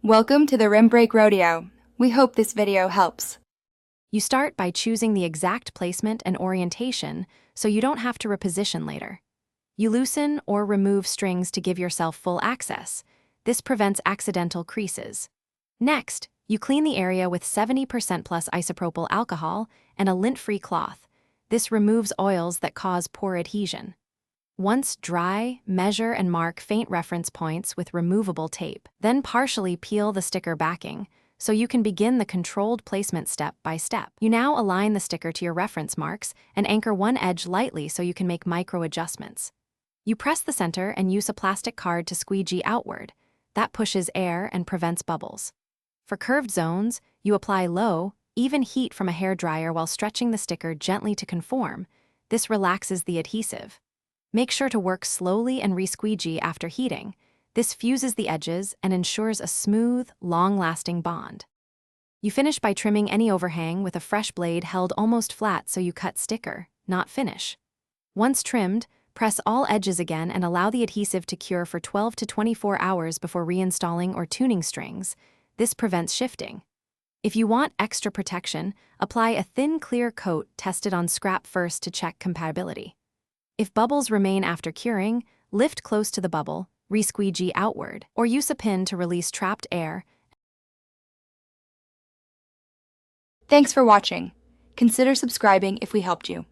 Welcome to the Rim Break Rodeo. We hope this video helps. You start by choosing the exact placement and orientation so you don't have to reposition later. You loosen or remove strings to give yourself full access. This prevents accidental creases. Next, you clean the area with 70% plus isopropyl alcohol and a lint-free cloth. This removes oils that cause poor adhesion. Once dry, measure and mark faint reference points with removable tape. Then partially peel the sticker backing, so you can begin the controlled placement step by step. You now align the sticker to your reference marks and anchor one edge lightly so you can make micro adjustments. You press the center and use a plastic card to squeegee outward. That pushes air and prevents bubbles. For curved zones, you apply low, even heat from a hairdryer while stretching the sticker gently to conform. This relaxes the adhesive. Make sure to work slowly and re-squeegee after heating. This fuses the edges and ensures a smooth, long-lasting bond. You finish by trimming any overhang with a fresh blade held almost flat so you cut sticker, not finish. Once trimmed, press all edges again and allow the adhesive to cure for 12 to 24 hours before reinstalling or tuning strings. This prevents shifting. If you want extra protection, apply a thin, clear coat tested on scrap first to check compatibility. If bubbles remain after curing, lift close to the bubble, re-squeegee outward, or use a pin to release trapped air. Thanks for watching. Consider subscribing if we helped you.